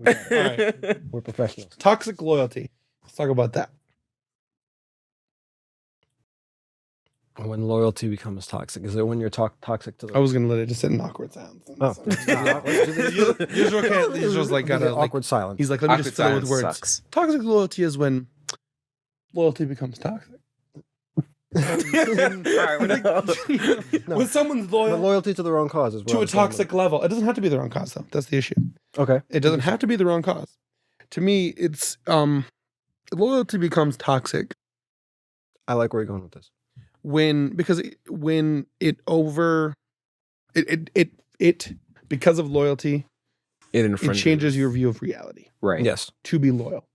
All right. We're professionals. Toxic loyalty. Let's talk about that. When loyalty becomes toxic, is it when you're toxic to the? I was gonna let it just sit in awkward sounds. Oh. Israel can't. Israel's like got a awkward silence. He's like, let me just fill it with words. Sucks. Toxic loyalty is when loyalty becomes toxic. When someone's But loyal loyalty to the wrong cause is to a toxic level, it doesn't have to be the wrong cause though. That's the issue. Okay. It doesn't have to be the wrong cause. To me, it's loyalty becomes toxic I like where you're going with this. when because because of loyalty, it changes your view of reality. Right. Yes. To be loyal.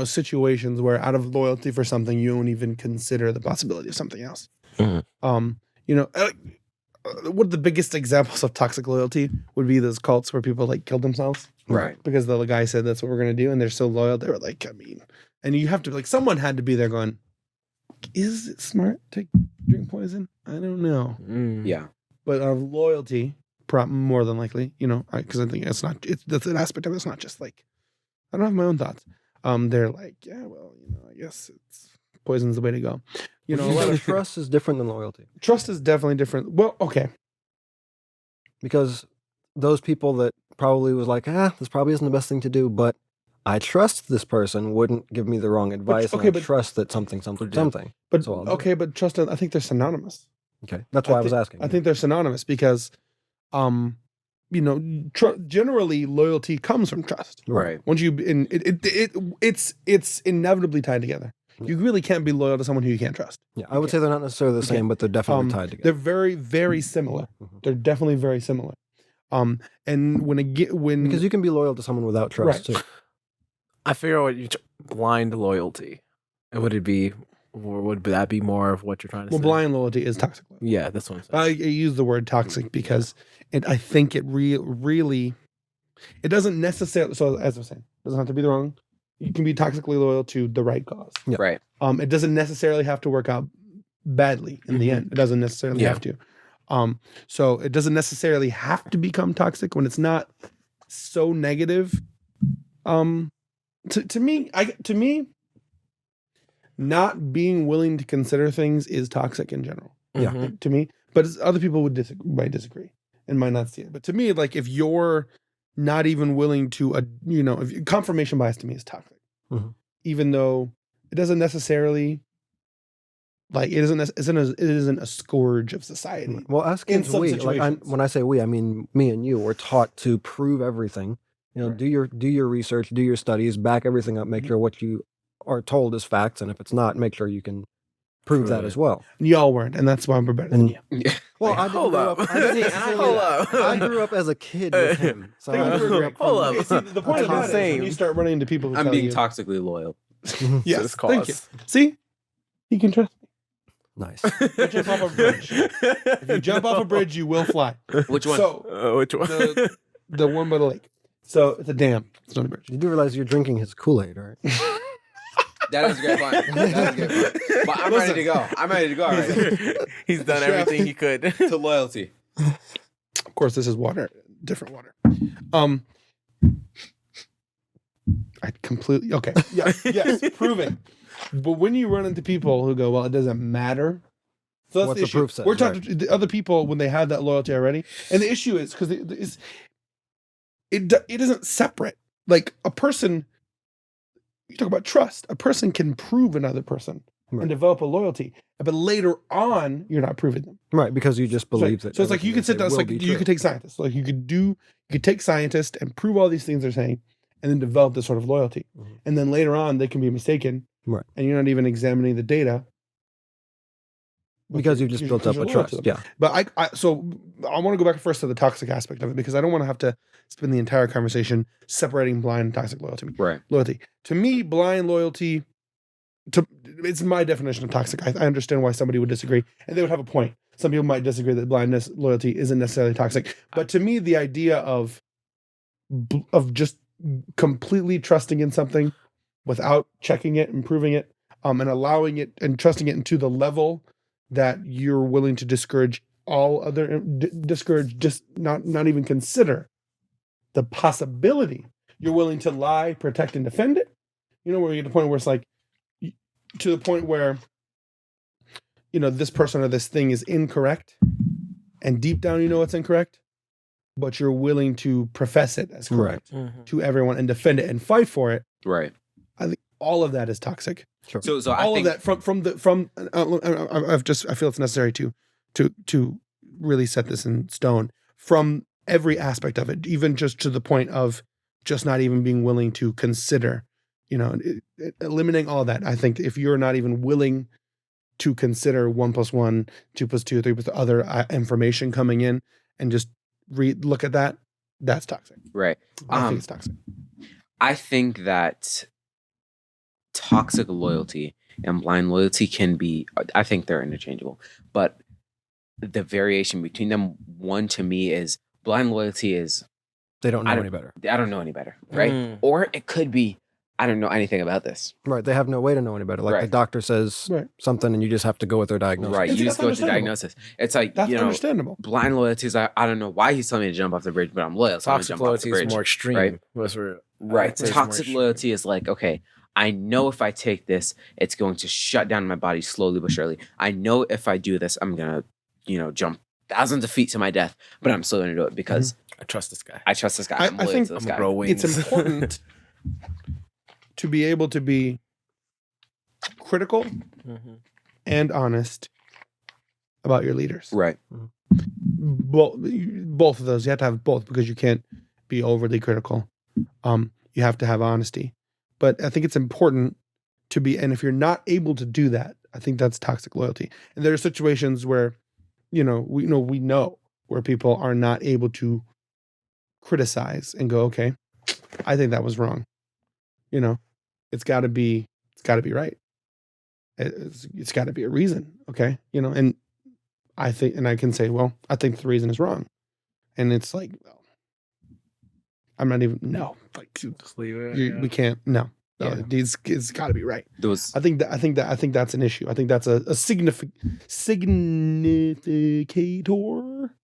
Situations where out of loyalty for something, you don't even consider the possibility of something else. Mhm. One of the biggest examples of toxic loyalty would be those cults where people like killed themselves. Right. Because the guy said that's what we're going to do. And they're so loyal. They were like, and you have to someone had to be there going, is it smart to drink poison? I don't know. Yeah. But out of loyalty, more than likely, because I think that's an aspect of it. It's not just like, I don't have my own thoughts. They're like, yeah, well, I guess poison's the way to go. A lot of trust is different than loyalty. Trust is definitely different. Well, okay. Because those people that probably was like, this probably isn't the best thing to do, but I trust this person wouldn't give me the wrong advice. Okay, and I trust that something. But So okay, but trust, I think they're synonymous. Okay, that's why I was asking. I think they're synonymous because, generally loyalty comes from trust. Right. Once it's inevitably tied together. You really can't be loyal to someone who you can't trust. Yeah, I would say they're not necessarily the same, but they're definitely tied together. They're very, very similar. They're definitely very similar. And because you can be loyal to someone without trust too. I figure blind loyalty. Would it be, or would that be more of what you're trying to say? Blind loyalty is toxic loyalty. Yeah, that's what I'm saying. I use the word toxic because I think it really, it doesn't necessarily, so as I was saying, it doesn't have to be the wrong. You can be toxically loyal to the right cause. Yeah. Right. It doesn't necessarily have to work out badly in the end. It doesn't necessarily have to. So it doesn't necessarily have to become toxic when it's not so negative. To me, not being willing to consider things is toxic in general. Yeah. To me, but other people might disagree and might not see it. But to me, like if you're not even willing to, if confirmation bias to me is toxic, even though it doesn't necessarily, it isn't a scourge of society. Well, as kids, when I say we, I mean me and you were taught to prove everything. Do your research, do your studies, back everything up, make sure what you are told is facts, and if it's not, make sure you can prove that as well. Y'all weren't, and that's why we're better than you. Yeah. Well, I grew up as a kid with him. So hold up. See, the point of that is when you start running into people who I'm tell being you, toxically loyal. yes, thank you. See, you can trust me. Nice. You jump off a bridge. If you jump off a bridge, you will fly. Which one? So Which one? the one by the lake. So it's a dam. It's not a bridge. You do realize you're drinking his Kool-Aid, right? That is a great point. But I'm ready to go. Already. He's done everything he could. To loyalty. Of course, this is water, different water. I completely okay. Yeah, yes, proving. But when you run into people who go, well, it doesn't matter. So that's What the the issue. proof says, We're talking to the other people when they have that loyalty already, and the issue is because it isn't separate. Like a person, you talk about trust. A person can prove another person and develop a loyalty, but later on, you're not proving them. Right, because you just believe that. So it's like you could sit down. It's like you could take scientists. Like you could take scientists and prove all these things they're saying, and then develop this sort of loyalty. And then later on, they can be mistaken. Right. And you're not even examining the data. Because you've just built up a trust. Yeah. But I want to go back first to the toxic aspect of it because I don't want to have to spend the entire conversation separating blind and toxic loyalty. Right. Loyalty. To me, blind loyalty, it's my definition of toxic. I understand why somebody would disagree, and they would have a point. Some people might disagree that blindness loyalty isn't necessarily toxic. But to me, the idea of just completely trusting in something without checking it and proving it, and allowing it and trusting it into the level that you're willing to discourage just not even consider the possibility you're willing to lie, protect, and defend it. You know, where you get to the point where it's like, to the point where, you know, this person or this thing is incorrect, and deep down you know it's incorrect, but you're willing to profess it as correct to everyone and defend it and fight for it. Right. I think all of that is toxic. Sure. So all of that I feel it's necessary to really set this in stone from every aspect of it, even just to the point of just not even being willing to consider, you know, eliminating all that. I think if you're not even willing to consider 1 + 1, 2 + 2, 3 + other information coming in and just look at that, that's toxic. Right. I think it's toxic. I think that toxic loyalty and blind loyalty can be, I think they're interchangeable, but the variation between them, one to me is blind loyalty is they don't know any better. I don't know any better, right? Or it could be, I don't know anything about this. Right. They have no way to know any better. Like the doctor says something and you just have to go with their diagnosis. Right. You just go with the diagnosis. It's like, that's you know, understandable. Blind loyalty is, I don't know why he's telling me to jump off the bridge, but I'm loyal. So Toxic loyalty is more extreme. Right. Right. Toxic loyalty is like, okay, I know if I take this, it's going to shut down my body slowly but surely. I know if I do this, I'm going to, you know, jump thousands of feet to my death, but I'm still going to do it because I trust this guy. I trust this guy. I'm loyal to this guy. It's important to be able to be critical and honest about your leaders. Right. Both of those. You have to have both because you can't be overly critical. You have to have honesty. But I think it's important to be, and if you're not able to do that, I think that's toxic loyalty. And there are situations where, we know where people are not able to criticize and go, okay, I think that was wrong. You know, it's got to be right. It's got to be a reason. Okay. You know, and I think, and I can say, well, I think the reason is wrong. And it's like, well, I'm not even, no, like, just leave it. We can't, no. It's got to be right. I think that's an issue. I think that's a significator.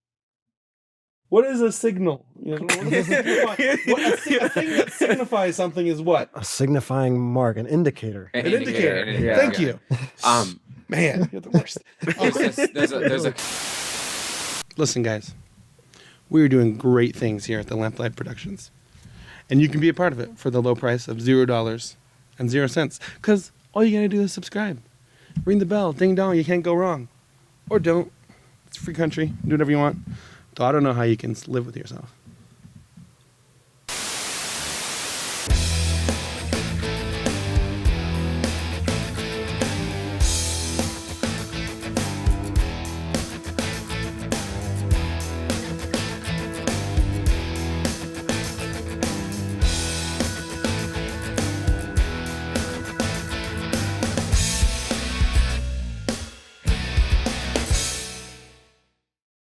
What is a signal? You know, what does a thing that signifies something is what? A signifying mark, an indicator. An indicator. Thank you. Man, you're the worst. There's a. Listen, guys, we are doing great things here at the Lamplight Productions. And you can be a part of it for the low price of $0 and 0 cents. Because all you got to do is subscribe. Ring the bell. Ding dong. You can't go wrong. Or don't. It's a free country. Do whatever you want. Though I don't know how you can live with yourself.